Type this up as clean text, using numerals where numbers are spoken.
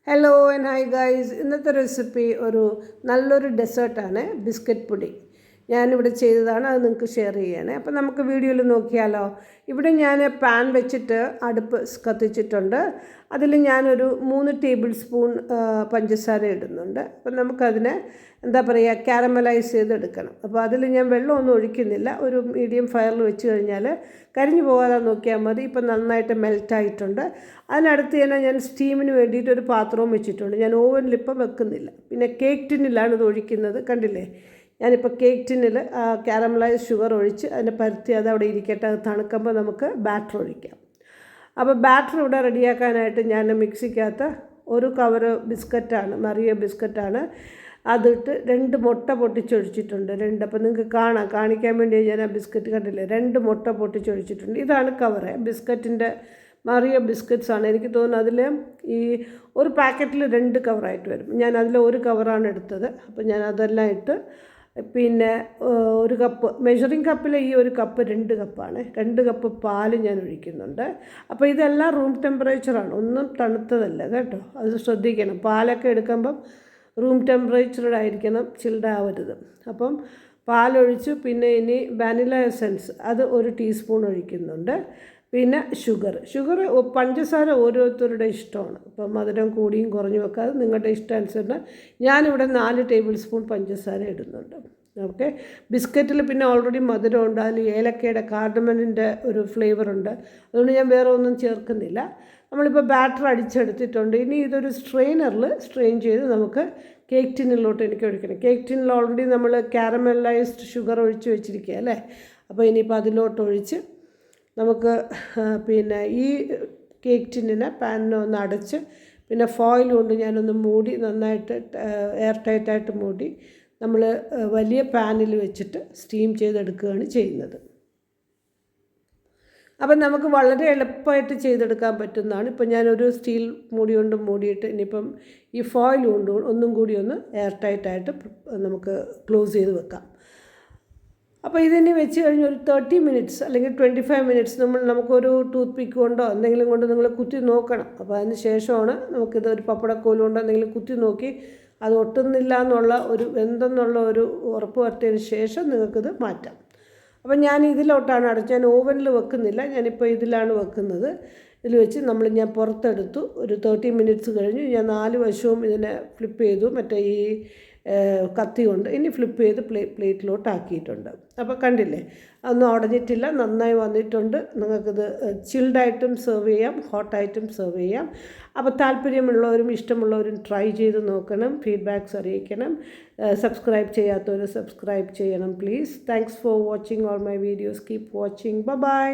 Hello and hi guys. ഇന്നത്തെ recipe ഒരു നല്ലൊരു ഡെസേർട്ടാണ്, ബിസ്ക്കറ്റ് പുഡിംഗ്. ഞാനിവിടെ ചെയ്തതാണ്, അത് നിങ്ങൾക്ക് ഷെയർ ചെയ്യണേ. അപ്പോൾ നമുക്ക് വീഡിയോയിൽ നോക്കിയാലോ. ഇവിടെ ഞാൻ പാൻ വെച്ചിട്ട് അടുപ്പ് കത്തിച്ചിട്ടുണ്ട്. അതിൽ ഞാനൊരു 3 ടേബിൾ സ്പൂൺ പഞ്ചസാര ഇടുന്നുണ്ട്. അപ്പം നമുക്കതിനെ എന്താ പറയുക, കാരമലൈസ് ചെയ്തെടുക്കണം. അപ്പോൾ അതിൽ ഞാൻ വെള്ളമൊന്നും ഒഴിക്കുന്നില്ല. ഒരു മീഡിയം ഫയറിൽ വെച്ച് കഴിഞ്ഞാൽ കരിഞ്ഞു പോകാതെ നോക്കിയാൽ മതി. ഇപ്പം നന്നായിട്ട് മെൽറ്റായിട്ടുണ്ട്. അതിനടുത്ത് തന്നെ ഞാൻ സ്റ്റീമിന് വേണ്ടിയിട്ട് ഒരു പാത്രവും വെച്ചിട്ടുണ്ട്. ഞാൻ ഓവനിലിപ്പം വെക്കുന്നില്ല. പിന്നെ കേക്ക് ടിന്നിലാണ് ഇത് ഒഴിക്കുന്നത്, കണ്ടില്ലേ. ഞാനിപ്പോൾ കേക്ക് ടിന്നിൽ കാരമലൈസ് ഷുഗർ ഒഴിച്ച് അതിനെ പരത്തി അത് അവിടെ ഇരിക്കട്ടെ. അത് തണുക്കുമ്പോൾ നമുക്ക് ബാറ്റർ ഒഴിക്കാം. അപ്പോൾ ബാറ്റർ ഇവിടെ റെഡിയാക്കാനായിട്ട് ഞാൻ മിക്സിക്കകത്ത് ഒരു കവറ് ബിസ്ക്കറ്റാണ്, മറിയ ബിസ്ക്കറ്റാണ്, അതിട്ട് 2 മുട്ട പൊട്ടിച്ചൊഴിച്ചിട്ടുണ്ട്. അപ്പോൾ നിങ്ങൾക്ക് കാണിക്കാൻ വേണ്ടി ഞാൻ ആ ബിസ്ക്കറ്റ് കണ്ടില്ലേ, 2 മുട്ട പൊട്ടിച്ചൊഴിച്ചിട്ടുണ്ട്. ഇതാണ് കവറ്, ബിസ്ക്കറ്റിൻ്റെ മറിയ ബിസ്ക്കറ്റ്സാണ്. എനിക്ക് തോന്നുന്നു അതിൽ ഈ ഒരു പാക്കറ്റിൽ 2 കവറായിട്ട് വരും. ഞാൻ അതിൽ ഒരു കവറാണ് എടുത്തത്. അപ്പോൾ ഞാൻ അതെല്ലാം ഇട്ട്, പിന്നെ ഒരു കപ്പ് മെഷറിംഗ് കപ്പിൽ ഈ ഒരു കപ്പ് 2 കപ്പാണ്. 2 കപ്പ് പാല് ഞാൻ ഒഴിക്കുന്നുണ്ട്. അപ്പോൾ ഇതെല്ലാം റൂം ടെമ്പറേച്ചറാണ്, ഒന്നും തണുത്തതല്ല കേട്ടോ. അത് ശ്രദ്ധിക്കണം. പാലൊക്കെ എടുക്കുമ്പം റൂം ടെമ്പറേച്ചറിലായിരിക്കണം, ചിൽഡാവരുത്. അപ്പം പാലൊഴിച്ചു. പിന്നെ ഇനി വാനില എസൻസ് അത് 1 ടീസ്പൂൺ ഒഴിക്കുന്നുണ്ട്. പിന്നെ ഷുഗർ പഞ്ചസാര ഓരോരുത്തരുടെ ഇഷ്ടമാണ്. ഇപ്പം മധുരം കൂടിയും കുറഞ്ഞും ഒക്കെ അത് നിങ്ങളുടെ ഇഷ്ടാനുസരണം. ഞാനിവിടെ 4 ടേബിൾ സ്പൂൺ പഞ്ചസാര ഇടുന്നുണ്ട്. ഓക്കെ. ബിസ്ക്കറ്റിൽ പിന്നെ ഓൾറെഡി മധുരമുണ്ട്, അതിൽ ഏലക്കയുടെ കാർഡമമിൻ്റെ ഒരു ഫ്ലേവറുണ്ട്. അതുകൊണ്ട് ഞാൻ വേറെ ഒന്നും ചേർക്കുന്നില്ല. നമ്മളിപ്പോൾ ബാറ്റർ അടിച്ചെടുത്തിട്ടുണ്ട്. ഇനി ഇതൊരു സ്ട്രെയിനറിൽ സ്ട്രെയിൻ ചെയ്ത് നമുക്ക് കേക്ക് ടിന്നിലോട്ട് എനിക്ക് ഒഴിക്കണം. കേക്ക് ടിന്നിൽ ഓൾറെഡി നമ്മൾ കാരമലൈസ്ഡ് ഷുഗർ ഒഴിച്ച് വെച്ചിരിക്കുക അല്ലേ. അപ്പോൾ ഇനിയിപ്പോൾ അതിലോട്ട് ഒഴിച്ച് നമുക്ക് പിന്നെ ഈ കേക്ക് ടിന്നിനെ പാനിനെ ഒന്ന് അടച്ച്, പിന്നെ ഫോയിൽ കൊണ്ട് ഞാനൊന്ന് മൂടി, നന്നായിട്ട് എയർ ടൈറ്റായിട്ട് മൂടി നമ്മൾ വലിയ പാനിൽ വെച്ചിട്ട് സ്റ്റീം ചെയ്തെടുക്കുകയാണ് ചെയ്യുന്നത്. അപ്പം നമുക്ക് വളരെ എളുപ്പമായിട്ട് ചെയ്തെടുക്കാൻ പറ്റുന്നതാണ്. ഇപ്പം ഞാനൊരു സ്റ്റീൽ മൂടി കൊണ്ട് മൂടിയിട്ട് ഇനിയിപ്പം ഈ ഫോയിൽ കൊണ്ട് ഒന്നും കൂടി ഒന്ന് എയർ ടൈറ്റായിട്ട് നമുക്ക് ക്ലോസ് ചെയ്ത് വെക്കാം. അപ്പോൾ ഇതിനെ വെച്ച് കഴിഞ്ഞ് ഒരു 30 മിനിറ്റ്സ് അല്ലെങ്കിൽ 25 മിനിറ്റ്സ് നമുക്കൊരു ടൂത്ത് പിക്ക് കൊണ്ടോ എന്തെങ്കിലും കൊണ്ട് നിങ്ങൾ കുത്തി നോക്കണം. അപ്പോൾ അതിന് ശേഷമാണ് നമുക്കിത് ഒരു പപ്പടക്കോല് കൊണ്ടോ എന്തെങ്കിലും കുത്തി നോക്കി അത് ഒട്ടുന്നില്ല എന്നുള്ള എന്തെന്നുള്ള ഒരു ഉറപ്പ് വരുത്തിയതിന് ശേഷം നിങ്ങൾക്കിത് മാറ്റാം. അപ്പം ഞാൻ ഇതിലോട്ടാണ് ഞാൻ ഓവനിൽ വെക്കുന്നില്ല, ഞാനിപ്പോൾ ഇതിലാണ് വെക്കുന്നത്. ഇതിൽ വെച്ച് ഞാൻ പുറത്തെടുത്തു. ഒരു 30 മിനിറ്റ്സ് കഴിഞ്ഞ് ഞാൻ 4 വശവും ഇതിനെ ഫ്ലിപ്പ് ചെയ്തു, മറ്റേ ഈ കത്തി കൊണ്ട്. ഇനി ഫ്ലിപ്പ് ചെയ്ത് പ്ലേറ്റിലോട്ട് ആക്കിയിട്ടുണ്ട്. അപ്പോൾ കണ്ടില്ലേ, അതൊന്നും ഉടഞ്ഞിട്ടില്ല, നന്നായി വന്നിട്ടുണ്ട്. നിങ്ങൾക്കിത് ചിൽഡായിട്ടും സെർവ് ചെയ്യാം, ഹോട്ടായിട്ടും സെർവ് ചെയ്യാം. അപ്പോൾ താല്പര്യമുള്ളവരും ഇഷ്ടമുള്ളവരും ട്രൈ ചെയ്ത് നോക്കണം, ഫീഡ്ബാക്ക്സ് അറിയിക്കണം. സബ്സ്ക്രൈബ് ചെയ്യാത്തവർ സബ്സ്ക്രൈബ് ചെയ്യണം please. Thanks for watching all my videos. Keep watching. By.